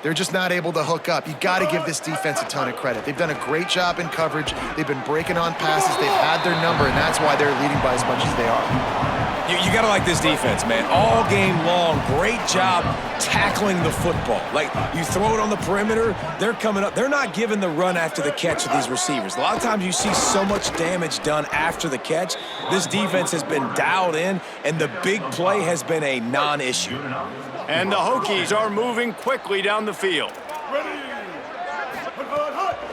[SPEAKER 4] they're just not able to hook up. You got to give this defense a ton of credit. They've done a great job in coverage. They've been breaking on passes. They've had their number, and that's why they're leading by as much as they are.
[SPEAKER 3] You got to like this defense, man. All game long, great job tackling the football. Like, you throw it on the perimeter, they're coming up. They're not giving the run after the catch with these receivers. A lot of times you see so much damage done after the catch. This defense has been dialed in, and the big play has been a non-issue.
[SPEAKER 1] And the Hokies are moving quickly down the field.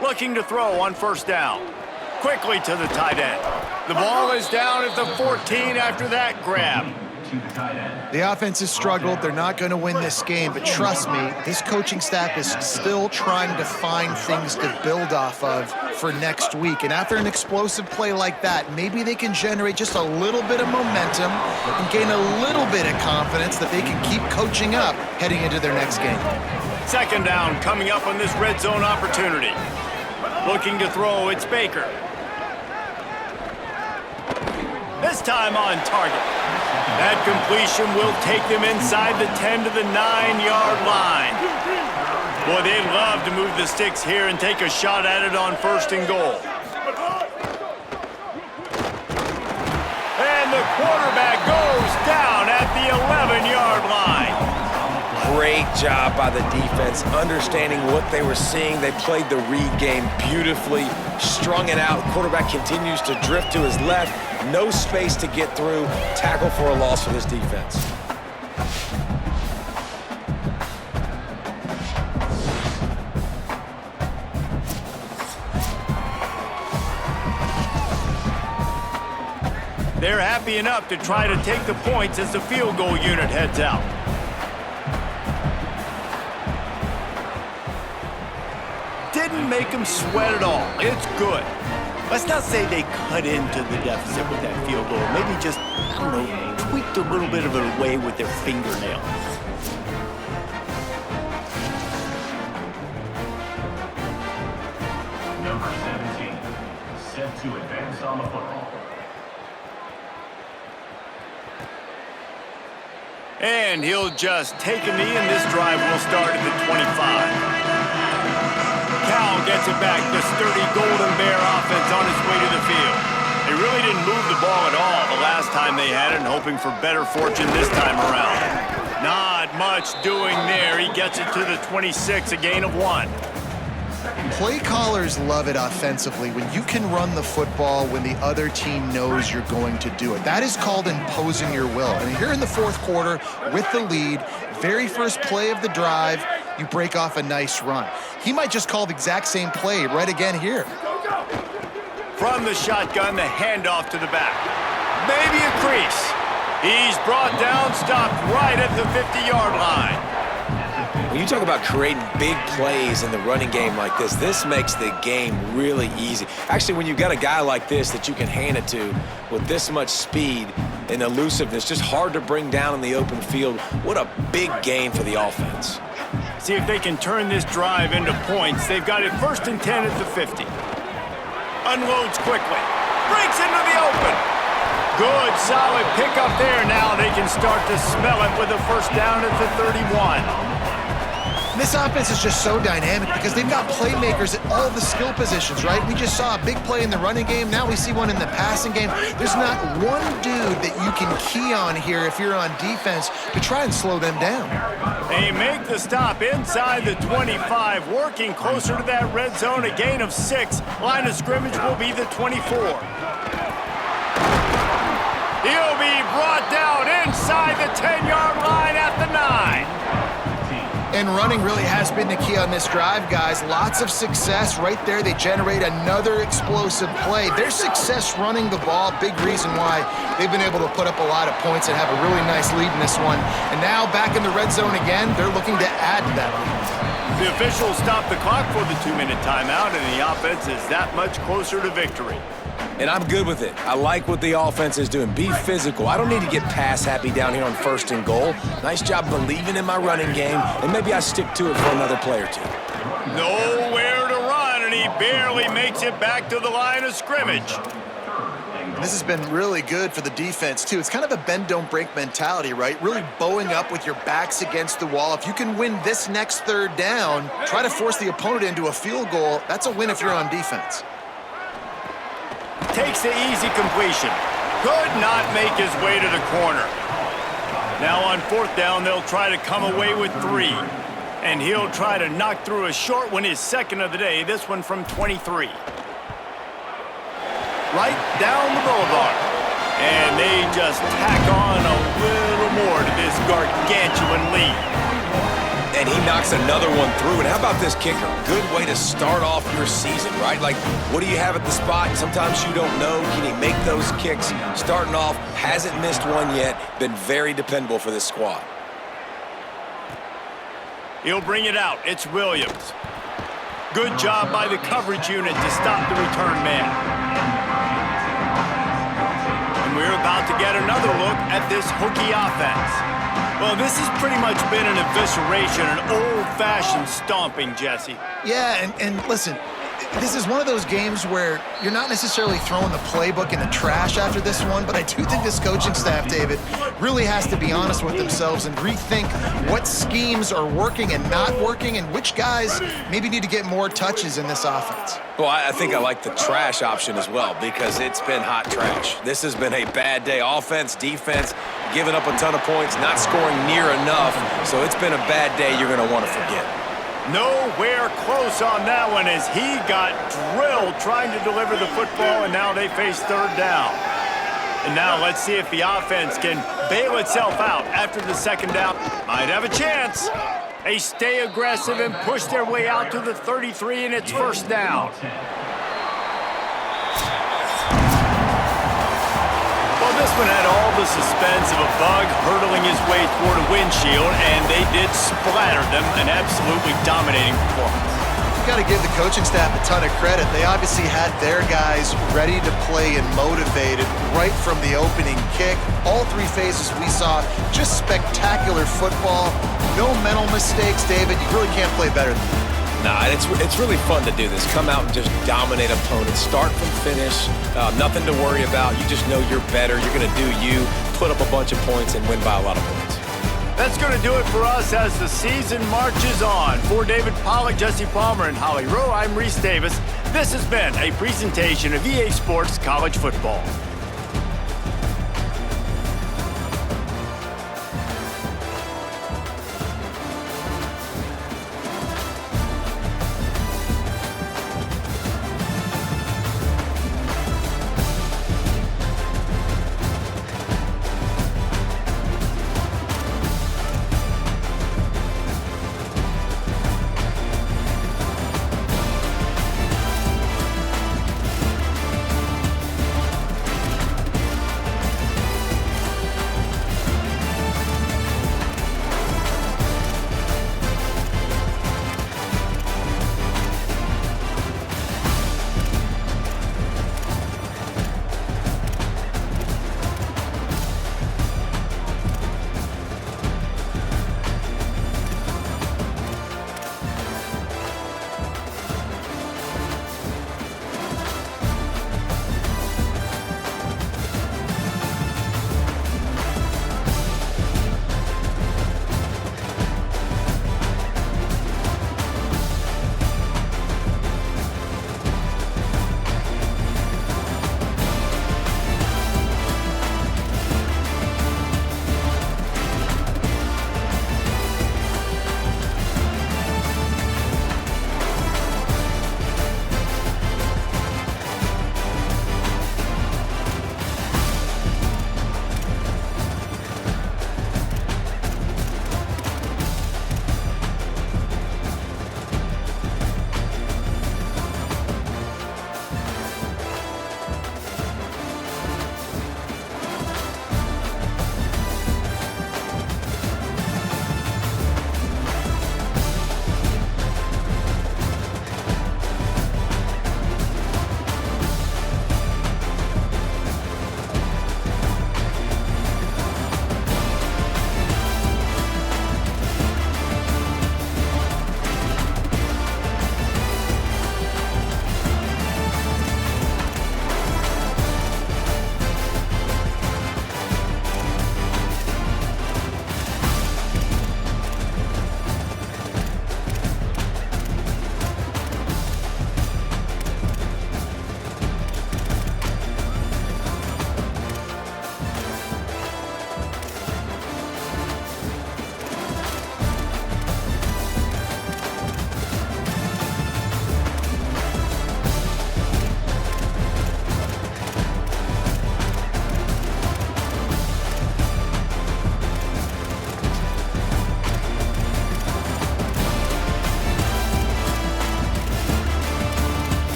[SPEAKER 1] Looking to throw on first down. Quickly to the tight end. The ball is down at the 14 after that grab.
[SPEAKER 4] The offense has struggled. They're not going to win this game, but trust me, this coaching staff is still trying to find things to build off of for next week. And after an explosive play like that, maybe they can generate just a little bit of momentum and gain a little bit of confidence that they can keep coaching up heading into their next game.
[SPEAKER 1] Second down coming up on this red zone opportunity. Looking to throw, it's Baker. This time on target. That completion will take them inside the 10 to the 9-yard line. Boy, they'd love to move the sticks here and take a shot at it on first and goal. And the quarterback goes down at the 11-yard line.
[SPEAKER 3] Great job by the defense, understanding what they were seeing. They played the read game beautifully, strung it out. Quarterback continues to drift to his left. No space to get through. Tackle for a loss for this defense.
[SPEAKER 1] They're happy enough to try to take the points as the field goal unit heads out. Didn't make them sweat at all. It's good. Let's not say they cut into the deficit with that field goal. Maybe just, I don't know, tweaked a little bit of it away with their fingernail.
[SPEAKER 5] Number 17, set to advance on the football.
[SPEAKER 1] And he'll just take a knee, and this drive will start at the 25. Cal gets it back. The sturdy Golden Bear offense on its way to the field. They really didn't move the ball at all the last time they had it, and hoping for better fortune this time around. Not much doing there. He gets it to the 26, a gain of 1.
[SPEAKER 4] Play callers love it offensively when you can run the football when the other team knows you're going to do it. That is called imposing your will. And here in the fourth quarter with the lead, very first play of the drive, you break off a nice run. He might just call the exact same play right again here.
[SPEAKER 1] From the shotgun, the handoff to the back. Maybe a crease. He's brought down, stopped right at the 50-yard line.
[SPEAKER 3] When you talk about creating big plays in the running game like this makes the game really easy. Actually, when you've got a guy like this that you can hand it to with this much speed and elusiveness, just hard to bring down in the open field, what a big gain for the offense.
[SPEAKER 1] See if they can turn this drive into points. They've got it first and 10 at the 50. Unloads quickly. Breaks into the open. Good, solid pickup there. Now they can start to smell it with a first down at the 31.
[SPEAKER 4] This offense is just so dynamic because they've got playmakers at all the skill positions, right? We just saw a big play in the running game. Now we see one in the passing game. There's not one dude that you can key on here if you're on defense to try and slow them down.
[SPEAKER 1] They make the stop inside the 25, working closer to that red zone, a gain of 6. Line of scrimmage will be the 24. He'll be brought down inside the 10-yard line at the 9.
[SPEAKER 4] And running really has been the key on this drive, guys. Lots of success right there. They generate another explosive play. Their success running the ball, big reason why they've been able to put up a lot of points and have a really nice lead in this one. And now back in the red zone again, they're looking to add to that lead.
[SPEAKER 1] The officials stop the clock for the 2-minute timeout, and the offense is that much closer to victory.
[SPEAKER 3] And I'm good with it. I like what the offense is doing. Be physical. I don't need to get pass happy down here on 1st and goal. Nice job believing in my running game, and maybe I stick to it for another play or two.
[SPEAKER 1] Nowhere to run, and he barely makes it back to the line of scrimmage.
[SPEAKER 4] This has been really good for the defense, too. It's kind of a bend-don't-break mentality, right? Really bowing up with your backs against the wall. If you can win this next 3rd down, try to force the opponent into a field goal. That's a win if you're on defense.
[SPEAKER 1] Takes the easy completion. Could not make his way to the corner. Now on 4th down, they'll try to come away with 3. And he'll try to knock through a short one, his 2nd of the day, this one from 23. Right down the boulevard. And they just tack on a little more to this gargantuan lead.
[SPEAKER 3] And he knocks another one through. And how about this kicker? Good way to start off your season, right? Like, what do you have at the spot? Sometimes you don't know. Can he make those kicks? Starting off, hasn't missed one yet. Been very dependable for this squad.
[SPEAKER 1] He'll bring it out. It's Williams. Good job by the coverage unit to stop the return man. And we're about to get another look at this Hokie offense. Well, this has pretty much been an evisceration, an old-fashioned stomping, Jesse.
[SPEAKER 4] Yeah, and listen, this is one of those games where you're not necessarily throwing the playbook in the trash after this one, but I do think this coaching staff, David, really has to be honest with themselves and rethink what schemes are working and not working and which guys maybe need to get more touches in this offense.
[SPEAKER 3] Well, I think I like the trash option as well because it's been hot trash. This has been a bad day. Offense, defense, giving up a ton of points, not scoring near enough. So it's been a bad day you're going to want to forget.
[SPEAKER 1] Nowhere close on that one as he got drilled trying to deliver the football, and now they face 3rd down. And now let's see if the offense can bail itself out after the 2nd down. Might have a chance. They stay aggressive and push their way out to the 33, and it's 1st down. Well, this one had all the suspense of a bug hurtling his way toward a windshield, and they did splatter them, an absolutely dominating performance.
[SPEAKER 4] You've got to give the coaching staff a ton of credit. They obviously had their guys ready to play and motivated right from the opening kick. All 3 phases we saw, just spectacular football. No mental mistakes, David. You really can't play better than that.
[SPEAKER 3] Nah, it's really fun to do this. Come out and just dominate opponents. Start from finish. Nothing to worry about. You just know you're better. You're going to do you, put up a bunch of points, and win by a lot of points.
[SPEAKER 1] That's going to do it for us as the season marches on. For David Pollack, Jesse Palmer, and Holly Rowe, I'm Reese Davis. This has been a presentation of EA Sports College Football.